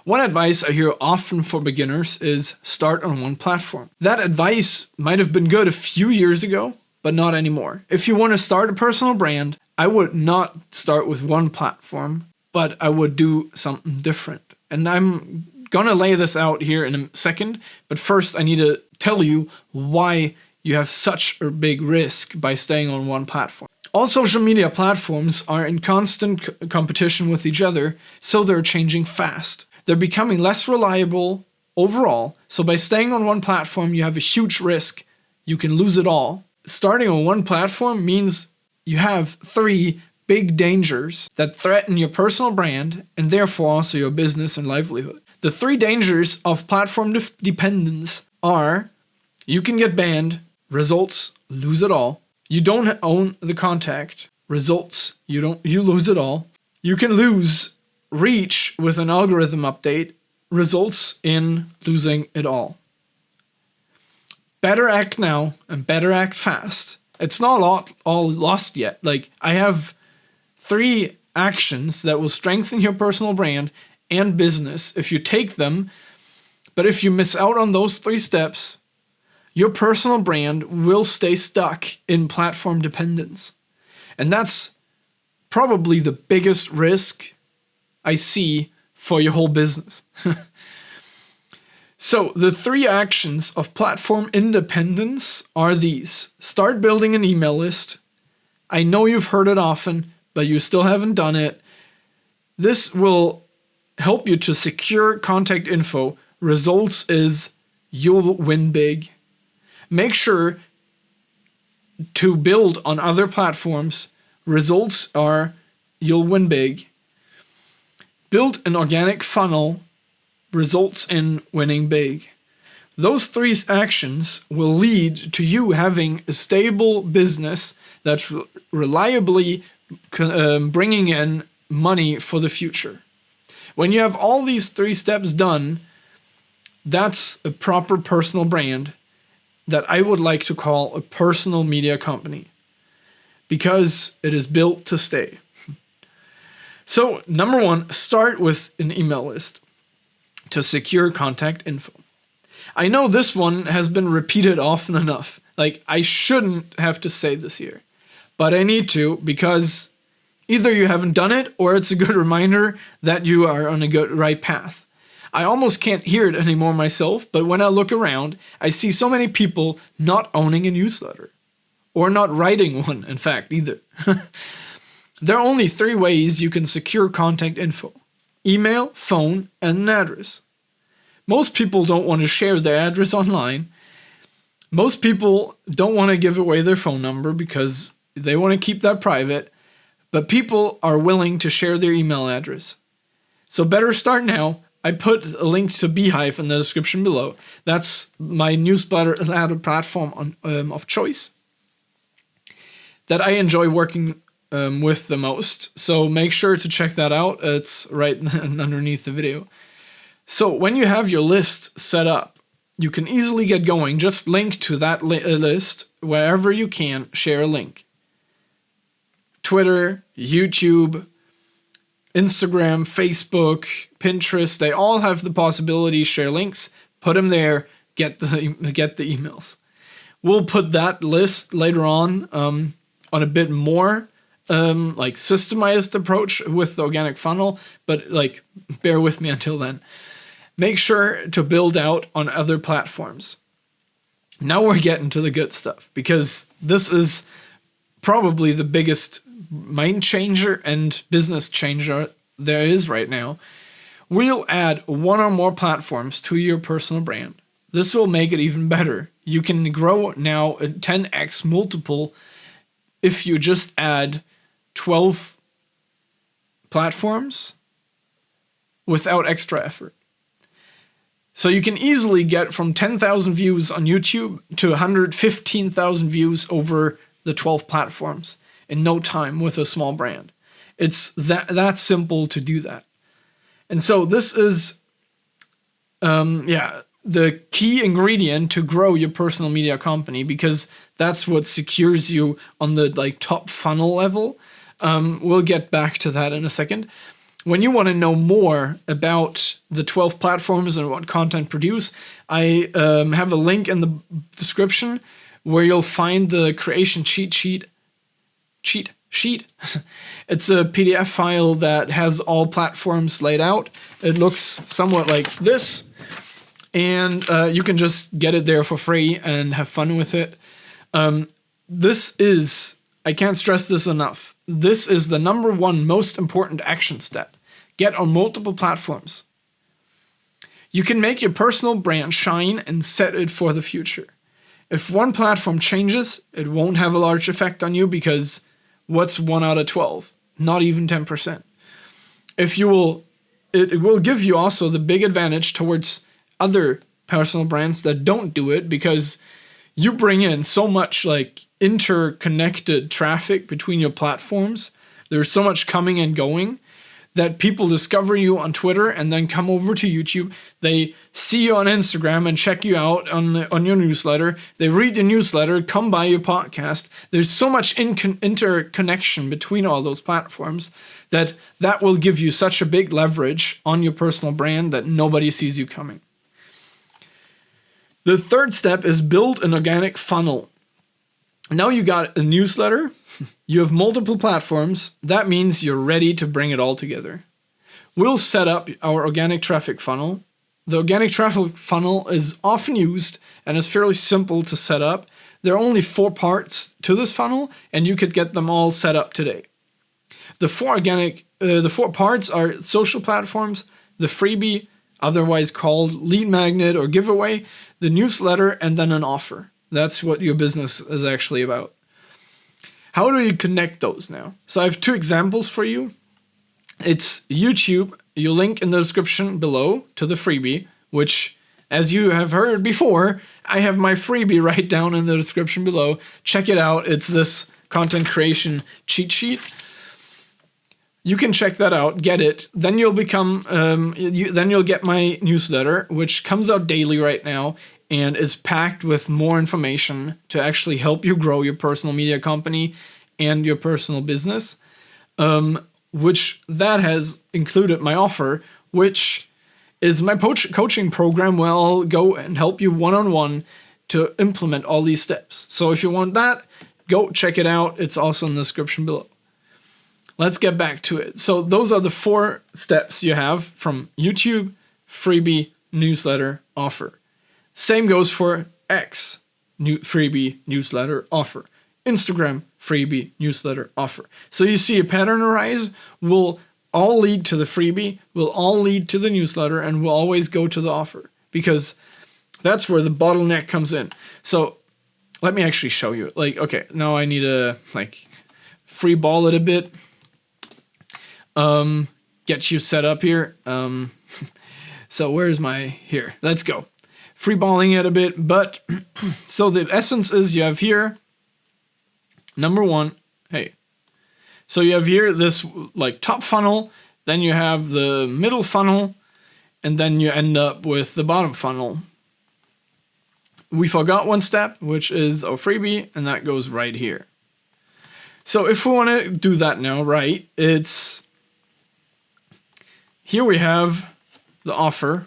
One advice I hear often for beginners is start on one platform. That advice might have been good a few years ago, but not anymore. If you want to start a personal brand, I would not start with one platform, but I would do something different. And I'm gonna lay this out here in a second, but first I need to tell you why you have such a big risk by staying on one platform. All social media platforms are in constant competition with each other, so they're changing fast. They're becoming less reliable overall, so by staying on one platform, you have a huge risk. You can lose it all. Starting on one platform means you have 3 big dangers that threaten your personal brand and therefore also your business and livelihood. The 3 dangers of platform dependence are: you can get banned, results, lose it all. You don't own the contact, results, you lose it all. You can lose reach with an algorithm update, results in losing it all. Better act now and better act fast. It's not all lost yet. Like, I have 3 actions that will strengthen your personal brand and business if you take them, but if you miss out on those 3 steps, your personal brand will stay stuck in platform dependence. And that's probably the biggest risk I see for your whole business. So the 3 actions of platform independence are these. Start building an email list. I know you've heard it often, but you still haven't done it. This will help you to secure contact info. Results is you'll win big. Make sure to build on other platforms. Results are you'll win big. Build an organic funnel. Results in winning big. Those 3 actions will lead to you having a stable business that's reliably bringing in money for the future. When you have all these 3 steps done, that's a proper personal brand that I would like to call a personal media company, because it is built to stay. So, number 1, start with an email list to secure contact info. I know this one has been repeated often enough. Like, I shouldn't have to say this here, but I need to, because either you haven't done it or it's a good reminder that you are on a right path. I almost can't hear it anymore myself, but when I look around, I see so many people not owning a newsletter, or not writing one, in fact, either. There are only 3 ways you can secure contact info: email, phone, and an address. Most people don't want to share their address online. Most people don't want to give away their phone number because they want to keep that private, but people are willing to share their email address. So better start now. I put a link to Beehive in the description below. That's my newsletter platform of choice that I enjoy working with the most. So make sure to check that out. It's right underneath the video. So when you have your list set up, you can easily get going. Just link to that list wherever you can. Share a link. Twitter, YouTube, Instagram, Facebook, Pinterest, they all have the possibility to share links. Put them there, get the emails. We'll put that list later on a bit more like systemized approach with the organic funnel, but like bear with me until then. Make sure to build out on other platforms. Now we're getting to the good stuff, because this is probably the biggest mind changer and business changer there is right now. We'll add 1 or more platforms to your personal brand. This will make it even better. You can grow now a 10x multiple if you just add 12 platforms without extra effort. So you can easily get from 10,000 views on YouTube to 115,000 views over the 12 platforms in no time with a small brand. It's that simple to do that. And so this is the key ingredient to grow your personal media company, because that's what secures you on the top funnel level. We'll get back to that in a second. When you want to know more about the 12 platforms and what content produce, I have a link in the description where you'll find the creation cheat sheet. It's a PDF file that has all platforms laid out. It looks somewhat like this, and you can just get it there for free and have fun with it. This is, I can't stress this enough, this is the number one most important action step. Get on multiple platforms. You can make your personal brand shine and set it for the future. If one platform changes, it won't have a large effect on you because what's 1 out of 12? Not even 10%. It will give you also the big advantage towards other personal brands that don't do it, because you bring in so much like interconnected traffic between your platforms. There's so much coming and going that people discover you on Twitter and then come over to YouTube. They see you on Instagram and check you out on your newsletter. They read your newsletter, come by your podcast. There's so much interconnection between all those platforms that will give you such a big leverage on your personal brand that nobody sees you coming. The third step is build an organic funnel. Now you got a newsletter, you have multiple platforms, that means you're ready to bring it all together. We'll set up our organic traffic funnel. The organic traffic funnel is often used and is fairly simple to set up. There are only 4 parts to this funnel, and you could get them all set up today. The 4 parts are social platforms, the freebie, otherwise called lead magnet or giveaway, the newsletter, and then an offer. That's what your business is actually about. How do you connect those now? So I have 2 examples for you. It's YouTube. You link in the description below to the freebie, which, as you have heard before, I have my freebie right down in the description below. Check it out. It's this content creation cheat sheet. You can check that out, get it. Then you'll become, then you'll get my newsletter, which comes out daily right now and is packed with more information to actually help you grow your personal media company and your personal business. Which that has included my offer, which is my coaching program where I'll go and help you one-on-one to implement all these steps. So if you want that, go check it out. It's also in the description below. Let's get back to it. So those are the 4 steps you have from YouTube, freebie, newsletter, offer. Same goes for X, freebie, newsletter, offer. Instagram, freebie, newsletter, offer. So you see a pattern arise, will all lead to the freebie, will all lead to the newsletter, and will always go to the offer, because that's where the bottleneck comes in. So let me actually show you. Like, okay, now I need to free ball it a bit. Get you set up here. So where's here? Let's go. Free balling it a bit, but so the essence is you have here, number 1, so you have here this top funnel, then you have the middle funnel, and then you end up with the bottom funnel. We forgot one step, which is a freebie, and that goes right here. So if we want to do that now, right, it's here we have the offer,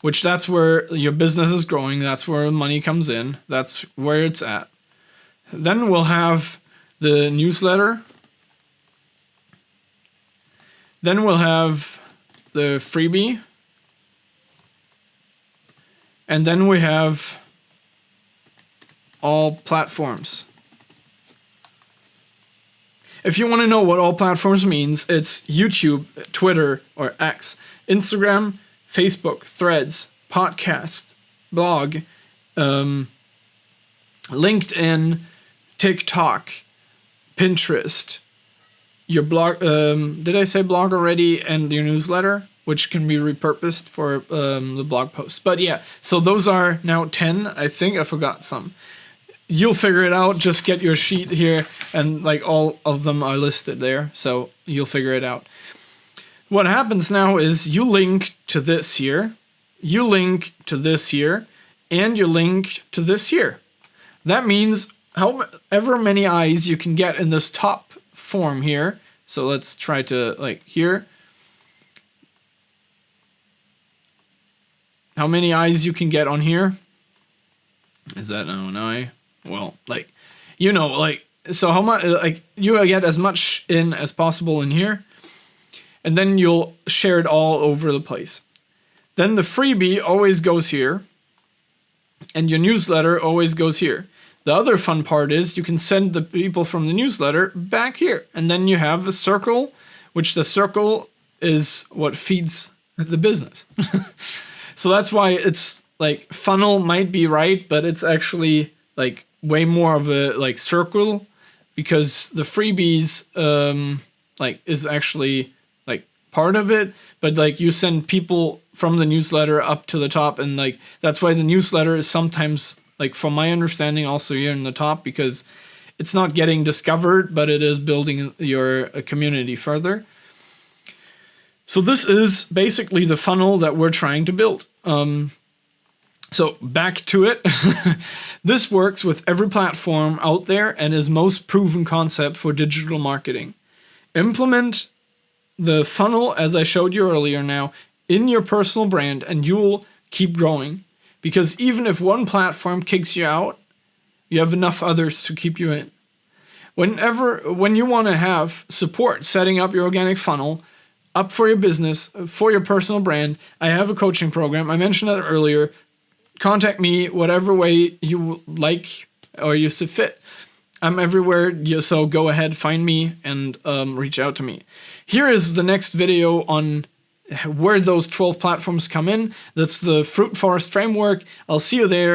which that's where your business is growing. That's where money comes in. That's where it's at. Then we'll have the newsletter. Then we'll have the freebie. And then we have all platforms. If you want to know what all platforms means, it's YouTube, Twitter, or X, Instagram, Facebook, Threads, podcast, blog, LinkedIn, TikTok, Pinterest, your blog, did I say blog already, and your newsletter, which can be repurposed for the blog post. But yeah, so those are now 10. I think I forgot some. You'll figure it out. Just get your sheet here, and all of them are listed there, so you'll figure it out. What happens now is you link to this here, you link to this here, and you link to this here. That means however many eyes you can get in this top form here, So let's try to, like, here. How many eyes you can get on here? Is that an eye? Well, like, you know, like, so how much, like, you get as much in as possible in here, and then you'll share it all over the place. Then the freebie always goes here, and your newsletter always goes here. The other fun part is you can send the people from the newsletter back here, and then you have a circle, which the circle is what feeds the business. So that's why it's like funnel might be right, but it's actually like way more of a like circle, because the freebies like is actually like part of it, but like you send people from the newsletter up to the top, and like that's why the newsletter is sometimes, like from my understanding, also here in the top, because it's not getting discovered, but it is building your community further. So this is basically the funnel that we're trying to build. So back to it. This works with every platform out there and is most proven concept for digital marketing. Implement the funnel, as I showed you earlier now, in your personal brand, and you'll keep growing. Because even if one platform kicks you out, you have enough others to keep you in. When you want to have support setting up your organic funnel up for your business, for your personal brand, I have a coaching program. I mentioned that earlier. Contact me whatever way you like or you see fit. I'm everywhere, so go ahead, find me, and reach out to me. Here is the next video on where those 12 platforms come in. That's the Fruit Forest framework. I'll see you there.